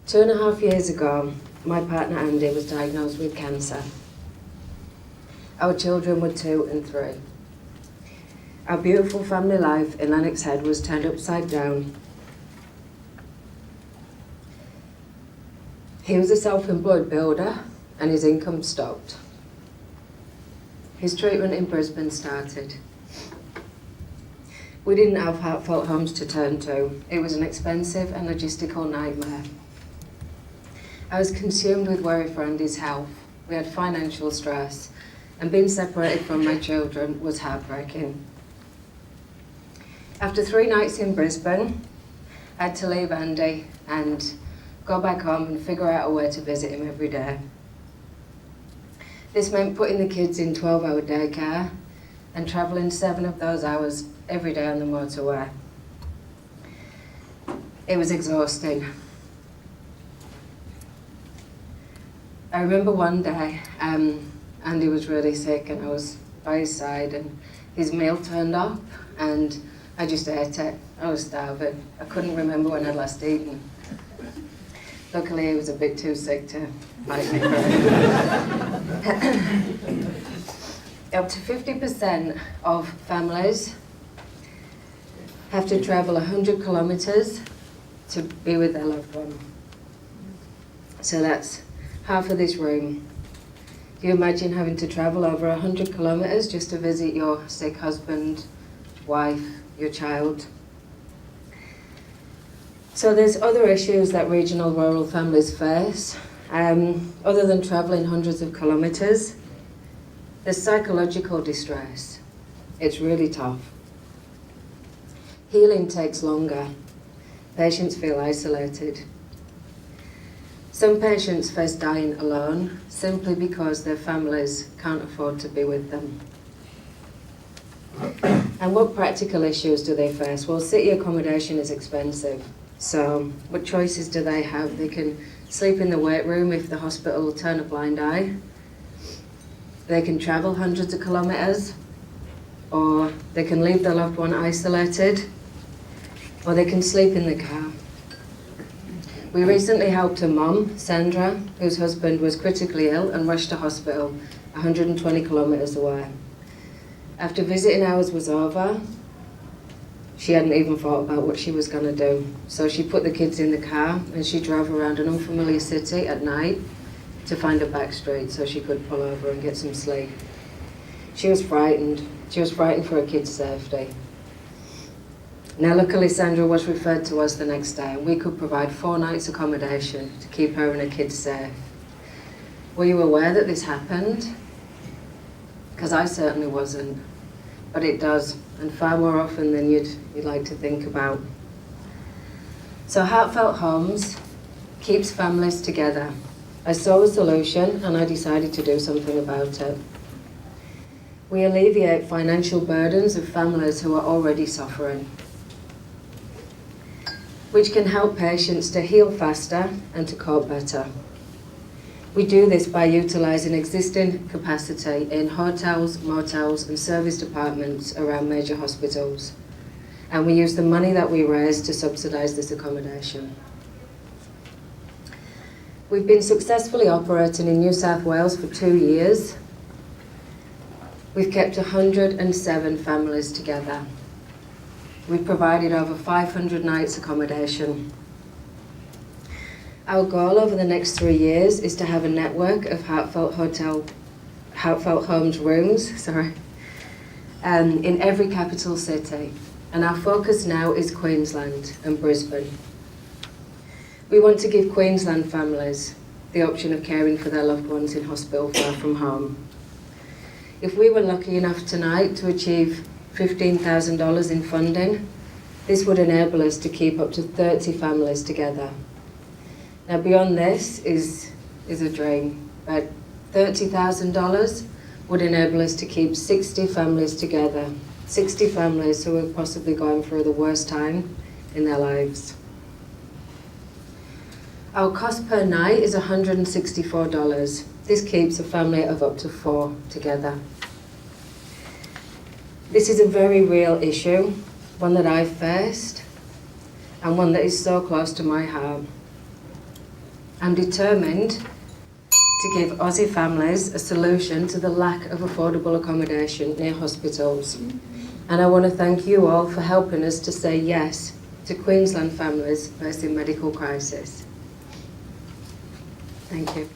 2.5 years ago, my partner Andy was diagnosed with cancer. Our children were 2 and 3. Our beautiful family life in Lennox Head was turned upside down. He was a self-employed builder and his income stopped. His treatment in Brisbane started. We didn't have Heartfelt Homes to turn to. It was an expensive and logistical nightmare. I was consumed with worry for Andy's health. We had financial stress, and being separated from my children was heartbreaking. After 3 nights in Brisbane, I had to leave Andy and go back home and figure out a way to visit him every day. This meant putting the kids in 12-hour daycare and travelling 7 of those hours every day on the motorway. It was exhausting. I remember one day, Andy was really sick and I was by his side and his meal turned up and I just ate it. I was starving. I couldn't remember when I'd last eaten. Luckily, he was a bit too sick to fight me for it. Up to 50% of families have to travel 100 kilometres to be with their loved one. So that's half of this room. Can you imagine having to travel over 100 kilometres just to visit your sick husband, wife, your child? So there's other issues that regional rural families face. Other than travelling hundreds of kilometres, there's psychological distress. It's really tough. Healing takes longer. Patients feel isolated. Some patients face dying alone simply because their families can't afford to be with them. And what practical issues do they face? Well, city accommodation is expensive. So what choices do they have? They can sleep in the wait room if the hospital will turn a blind eye. They can travel hundreds of kilometres, or they can leave their loved one isolated, or they can sleep in the car. We recently helped a mum, Sandra, whose husband was critically ill and rushed to hospital 120 kilometres away. After visiting hours was over, she hadn't even thought about what she was going to do. So she put the kids in the car and she drove around an unfamiliar city at night to find a back street so she could pull over and get some sleep. She was frightened. She was frightened for her kids' safety. Now, luckily, Sandra was referred to us the next day and we could provide 4 nights accommodation to keep her and her kids safe. Were you aware that this happened? Because I certainly wasn't. But it does, and far more often than you'd like to think about. So Heartfelt Homes keeps families together. I saw a solution and I decided to do something about it. We alleviate financial burdens of families who are already suffering, which can help patients to heal faster and to cope better. We do this by utilising existing capacity in hotels, motels and service departments around major hospitals. And we use the money that we raise to subsidise this accommodation. We've been successfully operating in New South Wales for 2 years. We've kept 107 families together. We've provided over 500 nights accommodation. Our goal over the next 3 years is to have a network of Heartfelt Homes rooms, in every capital city. And our focus now is Queensland and Brisbane. We want to give Queensland families the option of caring for their loved ones in hospital far from home. If we were lucky enough tonight to achieve $15,000 in funding, this would enable us to keep up to 30 families together. Now, beyond this is a dream, but $30,000 would enable us to keep 60 families together, 60 families who are possibly going through the worst time in their lives. Our cost per night is $164. This keeps a family of up to 4 together. This is a very real issue, one that I've faced, and one that is so close to my heart. I'm determined to give Aussie families a solution to the lack of affordable accommodation near hospitals. And I want to thank you all for helping us to say yes to Queensland families facing medical crisis. Thank you.